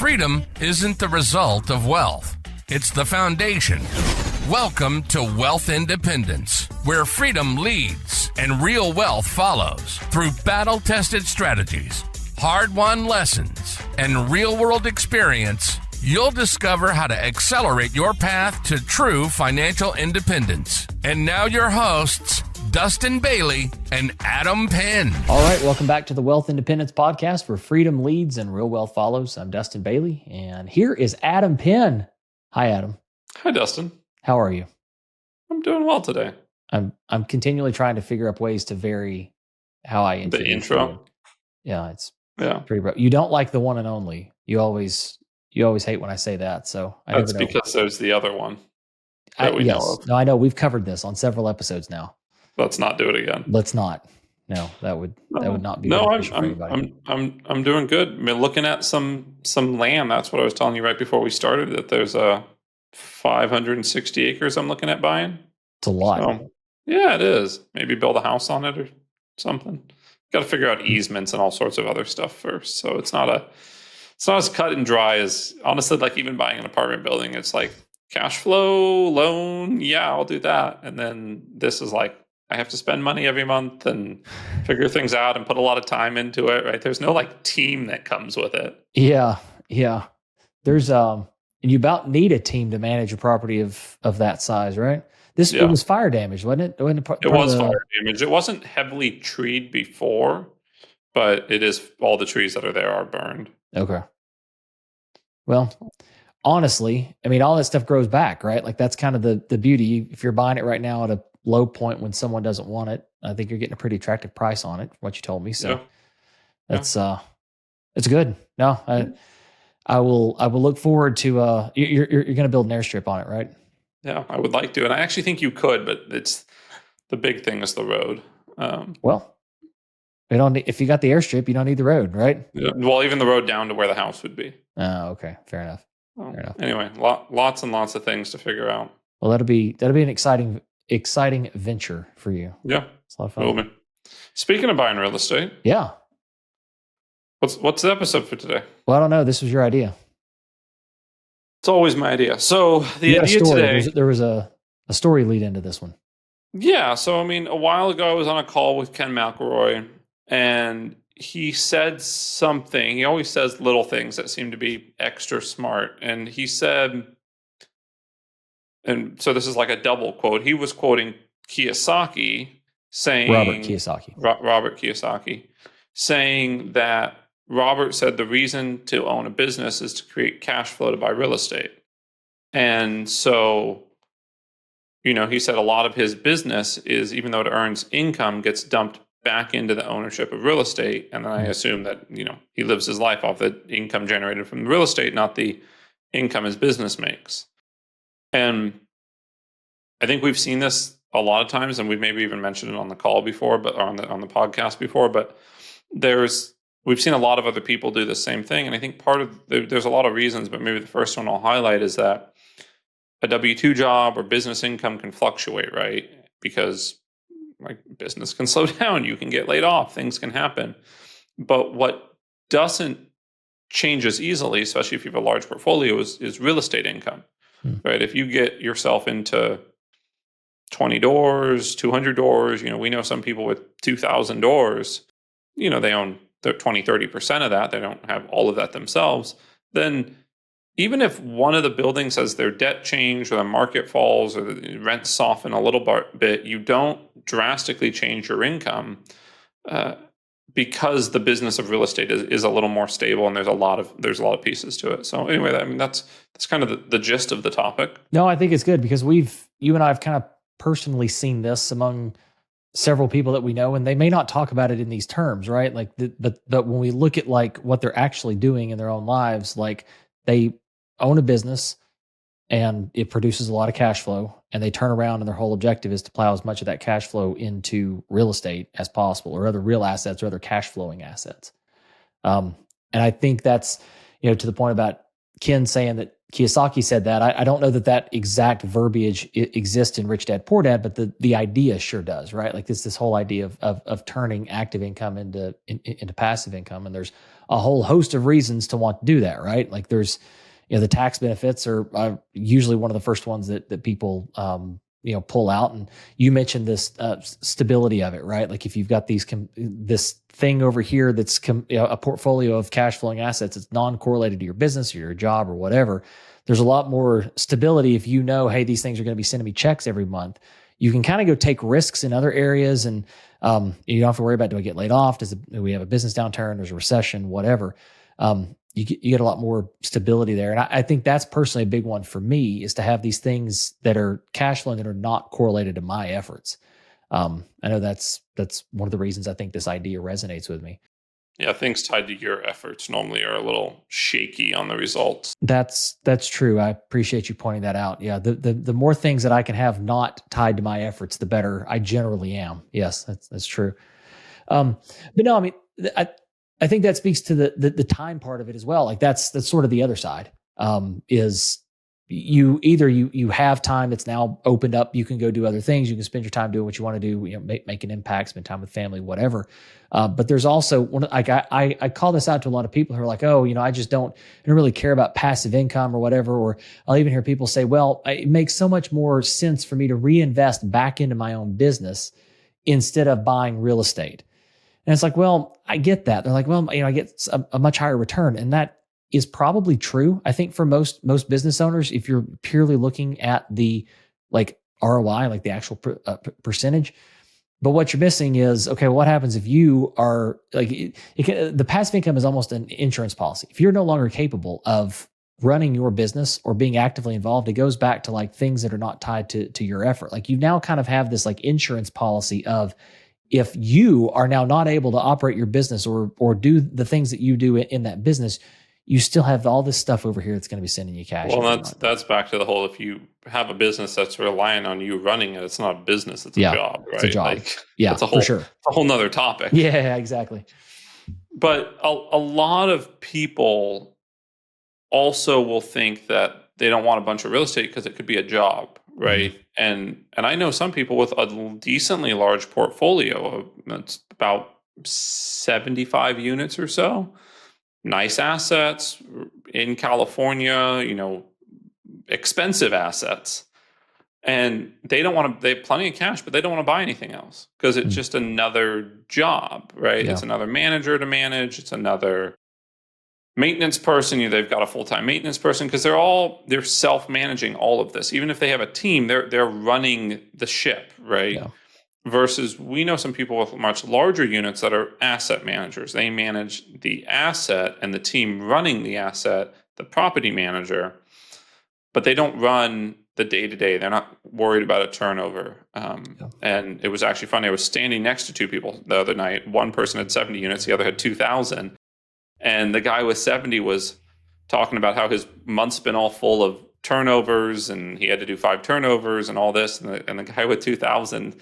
freedom isn't the result of wealth. It's the foundation. Welcome to Wealth Independence, where freedom leads and real wealth follows through battle-tested strategies, hard-won lessons, and real-world experience. You'll discover how to accelerate your path to true financial independence. And now your hosts, Dustin Bailey and Adam Penn. All right, welcome back to the Wealth Independence Podcast, where freedom leads and real wealth follows. I'm Dustin Bailey, and here is Adam Penn. Hi, Adam. Hi, Dustin. How are you? I'm doing well today. I'm continually trying to figure up ways to vary how I The intro. you. Yeah, it's pretty rough. You don't like the one and only. You always hate when I say that. So that's because there's the other one that we know of. No, I know we've covered this on several episodes now. Let's not do it again. Let's not. No, that would not be. No, I'm doing good. I mean, looking at some land. That's what I was telling you right before we started. That there's 560 acres I'm looking at buying. It's a lot. So, yeah, it is. Maybe build a house on it or something. Got to figure out easements and all sorts of other stuff first. So it's not as cut and dry as, honestly, like even buying an apartment building. It's like cash flow, loan. Yeah, I'll do that. And then this is like, I have to spend money every month and figure things out and put a lot of time into it, right? There's no like team that comes with it. Yeah. There's and you about need a team to manage a property of that size, right? It was fire damage, wasn't it? It was fire damage. It wasn't heavily treed before, but it is, all the trees that are there are burned. Okay. Well, honestly, I mean, all that stuff grows back, right? Like that's kind of the beauty. If you're buying it right now at a low point when someone doesn't want it, I think you're getting a pretty attractive price on it, from what you told me. So it's good. No, I will look forward to you're going to build an airstrip on it, right? Yeah, I would like to, and I actually think you could, but it's the big thing is the road. Well, if you got the airstrip, you don't need the road, right? Yeah, well, even the road down to where the house would be. Oh, okay, fair enough. Fair enough. Anyway, lots and lots of things to figure out. Well, that'll be an exciting venture for you. Yeah, it's a lot of fun. Speaking of buying real estate, yeah. What's the episode for today? Well, I don't know. This was your idea. It's always my idea. So the idea today, there was a story lead into this one. Yeah. So I mean, a while ago, I was on a call with Ken McElroy, and he said something. He always says little things that seem to be extra smart. And he said, and so this is like a double quote. He was quoting Kiyosaki saying, Robert Kiyosaki, saying that Robert said the reason to own a business is to create cash flow to buy real estate. And so, he said a lot of his business is, even though it earns income, gets dumped back into the ownership of real estate. And then I assume that, he lives his life off the income generated from the real estate, not the income his business makes. And I think we've seen this a lot of times, and we've maybe even mentioned it on the call before, but on the podcast before, but we've seen a lot of other people do the same thing. And I think there's a lot of reasons, but maybe the first one I'll highlight is that a W-2 job or business income can fluctuate, right? Because like business can slow down, you can get laid off, things can happen. But what doesn't change as easily, especially if you have a large portfolio, is real estate income, right? If you get yourself into 20 doors, 200 doors, we know some people with 2,000 doors, they own 20, 30% of that. They don't have all of that themselves. Then even if one of the buildings has their debt change or the market falls or the rents soften a little bit, you don't drastically change your income because the business of real estate is a little more stable, and there's a lot of pieces to it. So anyway, I mean that's kind of the gist of the topic. No, I think it's good because you and I have kind of personally seen this among several people that we know, and they may not talk about it in these terms, right? Like, but when we look at like what they're actually doing in their own lives, like they own a business and it produces a lot of cash flow, and they turn around and their whole objective is to plow as much of that cash flow into real estate as possible, or other real assets or other cash flowing assets. And I think that's, to the point about Ken saying that Kiyosaki said that. I don't know that exact verbiage exists in Rich Dad Poor Dad, but the idea sure does, right? Like this whole idea of turning active income into passive income, and there's a whole host of reasons to want to do that, right? Like there's, the tax benefits are usually one of the first ones that people, pull out. And you mentioned this stability of it, right? Like if you've got this thing over here that's a portfolio of cash flowing assets, it's non-correlated to your business or your job or whatever. There's a lot more stability if you know, hey, these things are going to be sending me checks every month. You can kind of go take risks in other areas, and you don't have to worry about, do I get laid off? Do we have a business downturn? There's a recession, whatever. You get a lot more stability there. And I think that's personally a big one for me, is to have these things that are cash flowing that are not correlated to my efforts. I know that's one of the reasons I think this idea resonates with me. Yeah, things tied to your efforts normally are a little shaky on the results. That's true. I appreciate you pointing that out. Yeah, the more things that I can have not tied to my efforts, the better I generally am. Yes, that's true. But no, I mean, I think that speaks to the time part of it as well. Like that's sort of the other side. Is you either you have time that's now opened up, you can go do other things, you can spend your time doing what you want to do, make an impact, spend time with family, whatever. But there's also I call this out to a lot of people who are like, oh, I don't really care about passive income or whatever. Or I'll even hear people say, well, it makes so much more sense for me to reinvest back into my own business instead of buying real estate. And it's like, well, I get that. They're like, well, I get a much higher return. And that is probably true. I think for most business owners, if you're purely looking at the ROI, like the actual percentage. But what you're missing is, okay, what happens if you are the passive income is almost an insurance policy. If you're no longer capable of running your business or being actively involved, it goes back to things that are not tied to your effort. Like you now kind of have this insurance policy of, if you are now not able to operate your business or do the things that you do in that business, you still have all this stuff over here that's going to be sending you cash. Well, that's back to the whole, if you have a business that's relying on you running it, it's not a business, it's a job, right? It's a job. It's for sure. a whole nother topic. Yeah, exactly. But a lot of people also will think that they don't want a bunch of real estate because it could be a job, right? Mm-hmm. And I know some people with a decently large portfolio, that's about 75 units or so, nice assets in California, expensive assets. And they don't want to, they have plenty of cash, but they don't want to buy anything else because it's just another job, right? Yeah. It's another manager to manage. It's another maintenance person. They've got a full-time maintenance person because they're self-managing all of this. Even if they have a team, they're running the ship, right? Yeah. Versus we know some people with much larger units that are asset managers. They manage the asset and the team running the asset, the property manager, but they don't run the day-to-day. They're not worried about a turnover. And it was actually funny. I was standing next to two people the other night. One person had 70 units, the other had 2,000. And the guy with 70 was talking about how his month's been all full of turnovers and he had to do 5 turnovers and all this. And the guy with 2,000,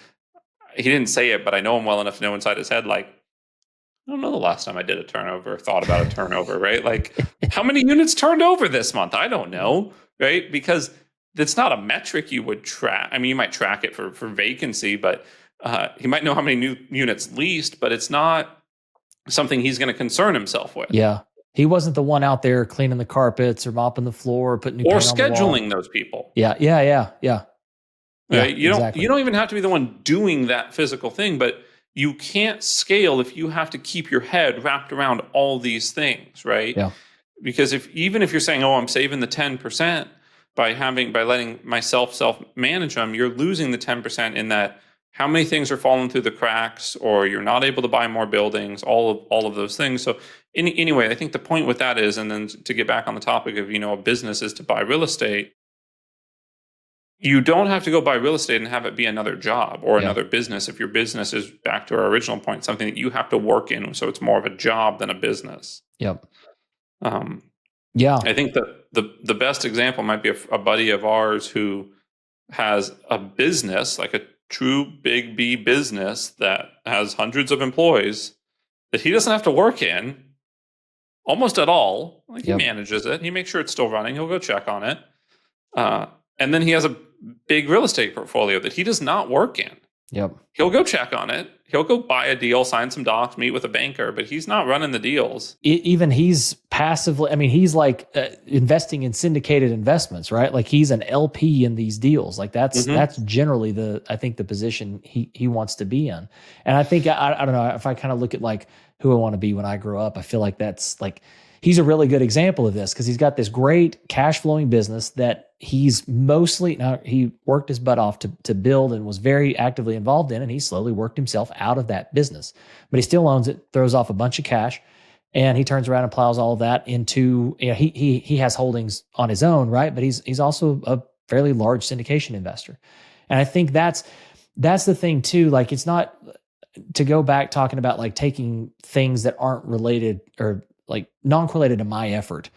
he didn't say it, but I know him well enough to know inside his head, I don't know the last time I did a turnover, thought about a turnover, right? How many units turned over this month? I don't know, right? Because it's not a metric you would track. I mean, you might track it for vacancy, but he might know how many new units leased, but it's not something he's going to concern himself with. Yeah. He wasn't the one out there cleaning the carpets or mopping the floor or putting new paint on the wall. Or scheduling those people. Yeah. Right? You don't even have to be the one doing that physical thing, but you can't scale if you have to keep your head wrapped around all these things, right? Yeah. Because even if you're saying, "Oh, I'm saving the 10% by letting myself self-manage them," you're losing the 10% in that how many things are falling through the cracks, or you're not able to buy more buildings, all of those things. So anyway, I think the point with that is, and then to get back on the topic of, a business is to buy real estate. You don't have to go buy real estate and have it be another job or another business. If your business is, back to our original point, something that you have to work in, so it's more of a job than a business. Yep. I think that the best example might be a buddy of ours who has a business, like a true big B business that has hundreds of employees that he doesn't have to work in almost at all. He manages it. He makes sure it's still running. He'll go check on it. And then he has a big real estate portfolio that he does not work in. Yep. He'll go check on it. He'll go buy a deal, sign some docs, meet with a banker, but he's not running the deals. Even he's passively, I mean, he's like investing in syndicated investments, right? Like he's an LP in these deals. Like that's generally I think the position he wants to be in. And I think, I don't know, if I kind of look at like who I want to be when I grow up, I feel like that's like, he's a really good example of this because he's got this great cash flowing business that he's mostly, now he worked his butt off to build and was very actively involved in, and he slowly worked himself out of that business, but he still owns it, throws off a bunch of cash, and he turns around and plows all of that into, you know, he has holdings on his own, right? But he's also a fairly large syndication investor. And I think that's the thing too. Like, it's not, to go back talking about like taking things that aren't related or like non-correlated to my effort.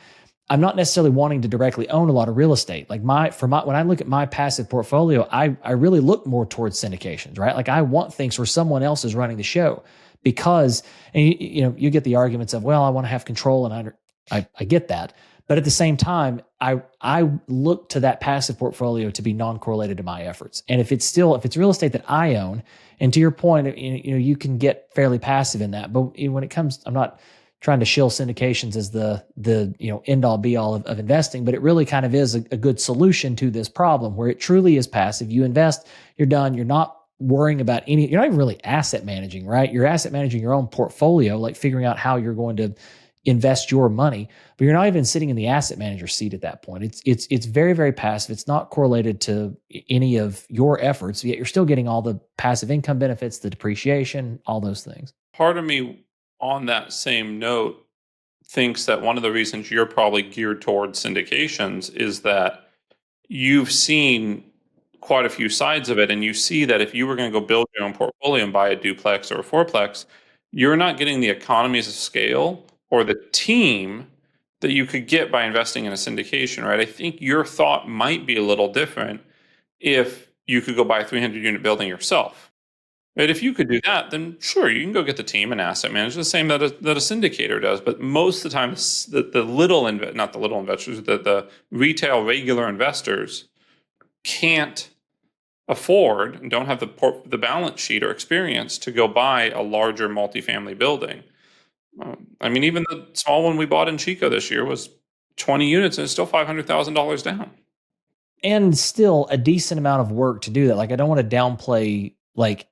I'm not necessarily wanting to directly own a lot of real estate. Like when I look at my passive portfolio, I really look more towards syndications, right? Like I want things where someone else is running the show, because, and you get the arguments of, well, I want to have control, and I get that. But at the same time, I look to that passive portfolio to be non-correlated to my efforts. And if it's real estate that I own, and to your point, you can get fairly passive in that. But when it comes, I'm not trying to shill syndications as the end all be all of investing, but it really kind of is a good solution to this problem where it truly is passive. You invest, you're done. You're not worrying about you're not even really asset managing, right? You're asset managing your own portfolio, like figuring out how you're going to invest your money, but you're not even sitting in the asset manager seat at that point. It's very, very passive. It's not correlated to any of your efforts, yet you're still getting all the passive income benefits, the depreciation, all those things. Part of me, on that same note, thinks that one of the reasons you're probably geared towards syndications is that you've seen quite a few sides of it, and you see that if you were going to go build your own portfolio and buy a duplex or a fourplex, you're not getting the economies of scale or the team that you could get by investing in a syndication, right? I think your thought might be a little different if you could go buy a 300-unit building yourself. Right? If you could do that, then sure, you can go get the team and asset manage the same that a syndicator does. But most of the time, the retail regular investors can't afford and don't have the balance sheet or experience to go buy a larger multifamily building. I mean, even the small one we bought in Chico this year was 20 units, and it's still $500,000 down. And still a decent amount of work to do that. Like, I don't want to downplay, like,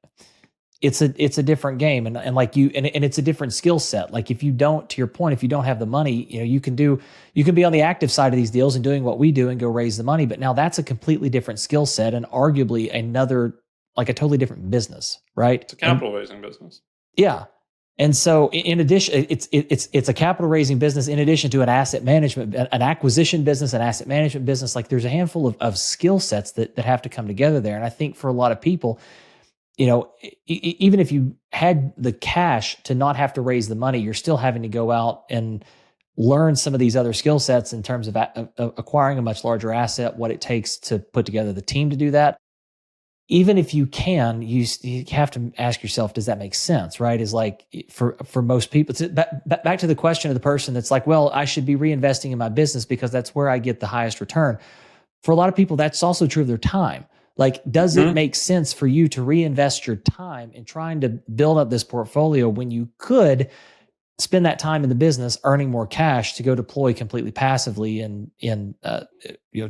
it's a different game, and like and it's a different skill set. Like, if you don't, to your point, if you don't have the money, you can be on the active side of these deals and doing what we do and go raise the money. But now that's a completely different skill set and arguably a totally different business, right? It's a capital raising business. Yeah. And so in addition, it's a capital raising business in addition to an asset management, an acquisition business, an asset management business. Like, there's a handful of skill sets that have to come together there. And I think for a lot of people, even if you had the cash to not have to raise the money, you're still having to go out and learn some of these other skill sets in terms of acquiring a much larger asset, what it takes to put together the team to do that. Even if you can, you have to ask yourself, does that make sense, right? Is like, for most people, it's back to the question of the person that's like, well, I should be reinvesting in my business because that's where I get the highest return. For a lot of people, that's also true of their time. Like, does it make sense for you to reinvest your time in trying to build up this portfolio when you could spend that time in the business earning more cash to go deploy completely passively in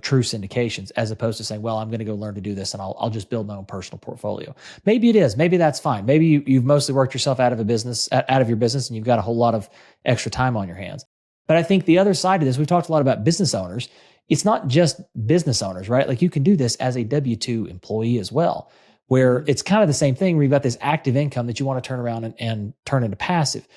true syndications, as opposed to saying, well, I'm going to go learn to do this and I'll just build my own personal portfolio. Maybe it is. Maybe that's fine. Maybe you've mostly worked yourself out of your business, and you've got a whole lot of extra time on your hands. But I think the other side of this, we've talked a lot about business owners. It's not just business owners, right? Like, you can do this as a W-2 employee as well, where it's kind of the same thing where you've got this active income that you want to turn around and turn into passive.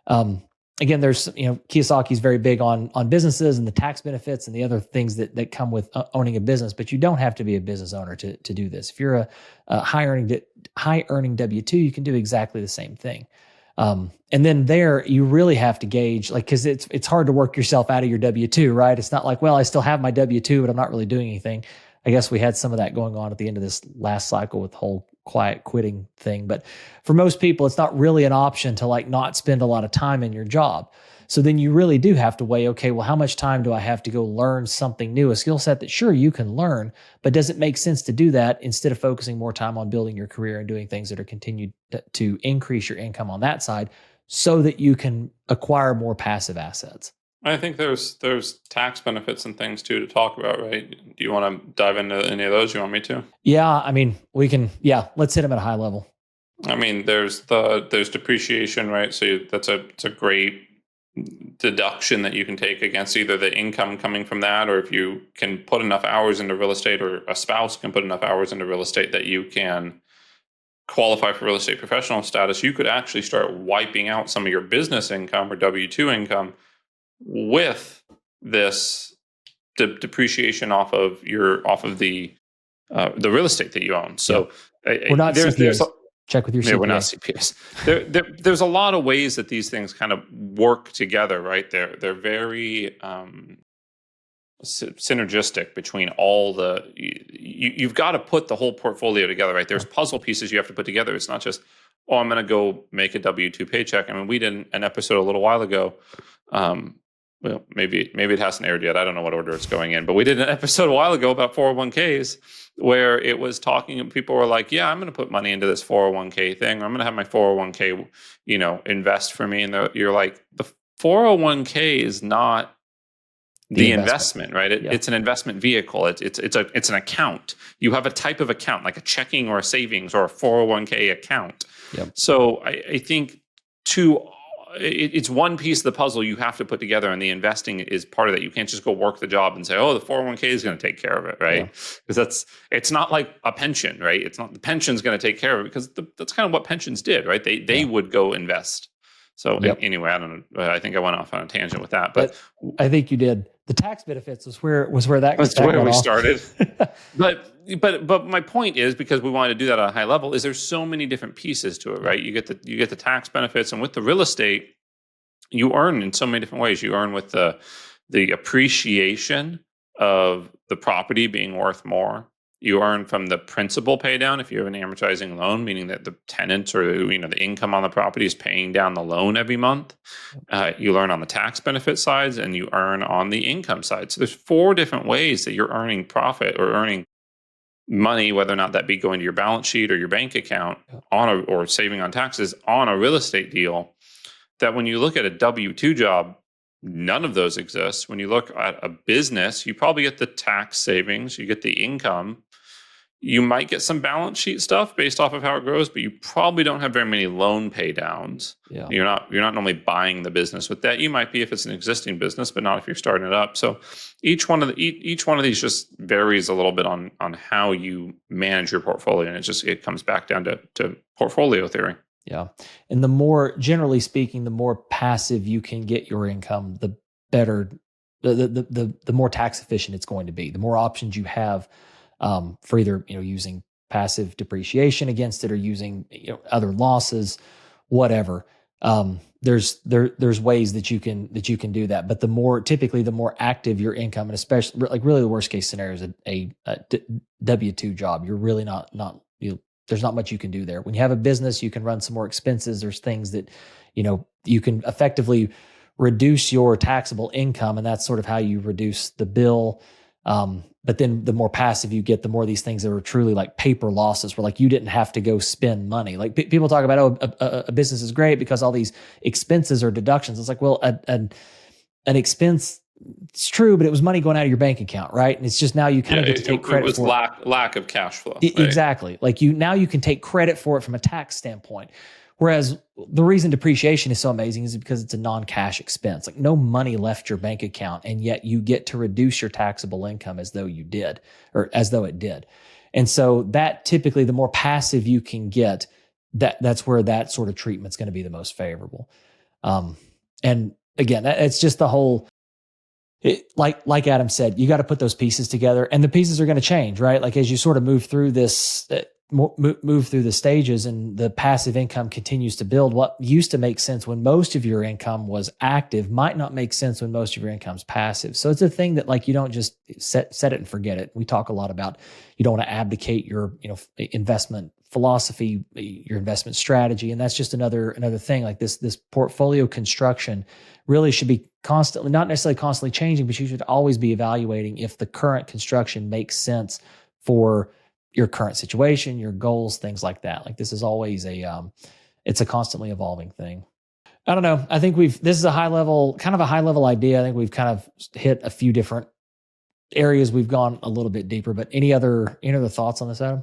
Again, there's, Kiyosaki's very big on businesses and the tax benefits and the other things that come with owning a business, but you don't have to be a business owner to do this. If you're a high earning W-2, you can do exactly the same thing. And then there, you really have to gauge, like, because it's hard to work yourself out of your W-2, right? It's not like, well, I still have my W-2, but I'm not really doing anything. I guess we had some of that going on at the end of this last cycle with the whole quiet quitting thing. But for most people, it's not really an option to like not spend a lot of time in your job. So then you really do have to weigh, okay, well, how much time do I have to go learn something new, a skill set that sure you can learn, but does it make sense to do that instead of focusing more time on building your career and doing things that are continued to increase your income on that side so that you can acquire more passive assets? I think there's tax benefits and things too to talk about, right? Do you want to dive into any of those? You want me to? Yeah, I mean, we can. Yeah, let's hit them at a high level. I mean, there's depreciation, right? So it's a great deduction that you can take against either the income coming from that, or if you can put enough hours into real estate, or a spouse can put enough hours into real estate that you can qualify for real estate professional status. You could actually start wiping out some of your business income or W-2 income with this depreciation off of the real estate that you own. So we're not CPAs. Check with your CPA. We're not CPAs. There's a lot of ways that these things kind of work together, right? They're very synergistic between all the. You've got to put the whole portfolio together, right? There's puzzle pieces you have to put together. It's not just, oh, I'm going to go make a W-2 paycheck. I mean, we did an episode a little while ago. Well, maybe it hasn't aired yet. I don't know what order it's going in, but we did an episode a while ago about 401ks where it was talking and people were like, yeah, I'm going to put money into this 401k thing. I'm going to have my 401k, invest for me. And you're like, the 401k is not the investment, right? It's an investment vehicle. It's an account. You have a type of account, like a checking or a savings or a 401k account. Yep. So I think it's one piece of the puzzle you have to put together, and the investing is part of that. You can't just go work the job and say, oh, the 401k is going to take care of it, right? Because it's not like a pension, right? It's not the pension's going to take care of it, because that's kind of what pensions did, right? They would go invest. So anyway, I don't know. I think I went off on a tangent with that, but I think you did. The tax benefits was where that's where we started. But my point is, because we wanted to do that at a high level, is there's so many different pieces to it, right? You get the tax benefits, and with the real estate, you earn in so many different ways. You earn with the appreciation of the property being worth more. You earn from the principal pay down if you have an amortizing loan, meaning that the tenants or the income on the property is paying down the loan every month. You earn on the tax benefit sides, and you earn on the income side. So there's 4 different ways that you're earning profit or earning money, whether or not that be going to your balance sheet or your bank account or saving on taxes on a real estate deal. That when you look at a W-2 job, none of those exist. When you look at a business, you probably get the tax savings, you get the income. You might get some balance sheet stuff based off of how it grows, but you probably don't have very many loan pay downs. Yeah. You're not normally buying the business with that. You might be if it's an existing business, but not if you're starting it up. So each one of these just varies a little bit on how you manage your portfolio, and it comes back down to portfolio theory. Yeah. And the more, generally speaking, the more passive you can get your income, the better, the more tax efficient it's going to be. The more options you have for either, using passive depreciation against it or using, other losses, whatever. There's ways that you can do that. But the more active your income, and especially like really the worst case scenario is a W-2 job. You're really not there's not much you can do there. When you have a business, you can run some more expenses. There's things that, you can effectively reduce your taxable income, and that's sort of how you reduce the bill. But then the more passive you get, the more these things that are truly like paper losses, where like you didn't have to go spend money. Like people talk about, a business is great because all these expenses are deductions. It's like, well, an expense, it's true, but it was money going out of your bank account, right? And it's just now you kind of get to take credit for it. Lack of cash flow. Right? Exactly. Like now you can take credit for it from a tax standpoint. Whereas the reason depreciation is so amazing is because it's a non-cash expense. Like no money left your bank account, and yet you get to reduce your taxable income as though it did. And so that typically, the more passive you can get, that's where that sort of treatment's going to be the most favorable. And again, it's just the whole. Like Adam said, you got to put those pieces together, and the pieces are going to change, right? Like as you sort of move through this, move through the stages and the passive income continues to build, what used to make sense when most of your income was active might not make sense when most of your income's passive. So it's a thing that like you don't just set it and forget it. We talk a lot about you don't want to abdicate your investment philosophy, your investment strategy, and that's just another thing. Like this portfolio construction really should be constantly, not necessarily constantly changing, but you should always be evaluating if the current construction makes sense for your current situation, your goals, things like that. Like this is always it's a constantly evolving thing. I don't know. I think this is a high level idea. I think we've kind of hit a few different areas. We've gone a little bit deeper, but any other thoughts on this, Adam?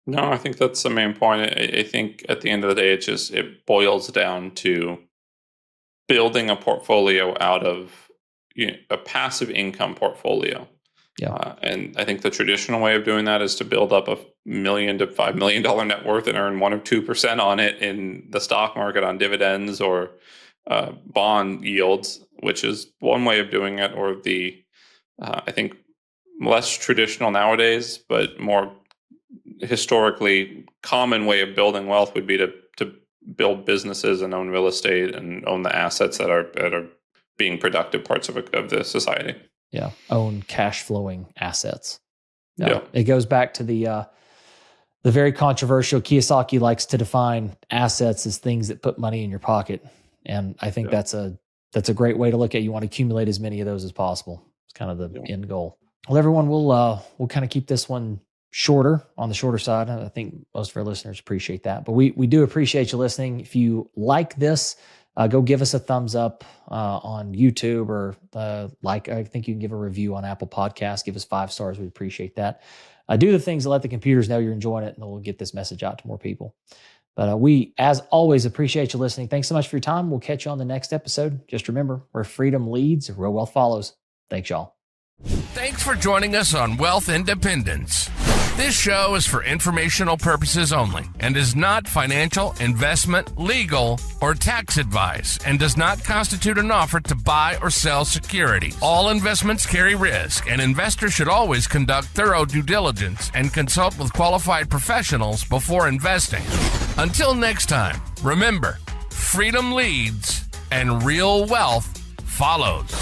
No, I think that's the main point. I think at the end of the day, it boils down to building a portfolio out of a passive income portfolio. Yeah. And I think the traditional way of doing that is to build up $1 million to $5 million net worth and earn 1 or 2% on it in the stock market on dividends or bond yields, which is one way of doing it. Or I think less traditional nowadays, but more historically common way of building wealth would be to build businesses and own real estate and own the assets that are being productive parts of the society. Yeah, own cash flowing assets. Yeah. It goes back to the very controversial Kiyosaki likes to define assets as things that put money in your pocket, and I think that's a great way to look at it. You want to accumulate as many of those as possible. It's kind of the end goal. Well, everyone, we'll kind of keep this one on the shorter side. I think most of our listeners appreciate that, but we do appreciate you listening. If you like this, go give us a thumbs up on YouTube or I think you can give a review on Apple Podcasts. Give us 5 stars. We appreciate that. Do the things that let the computers know you're enjoying it, and we'll get this message out to more people. But we, as always, appreciate you listening. Thanks so much for your time. We'll catch you on the next episode. Just remember, where freedom leads, real wealth follows. Thanks, y'all. Thanks for joining us on Wealth Independence. This show is for informational purposes only and is not financial, investment, legal, or tax advice and does not constitute an offer to buy or sell securities. All investments carry risk, and investors should always conduct thorough due diligence and consult with qualified professionals before investing. Until next time, remember, freedom leads and real wealth follows.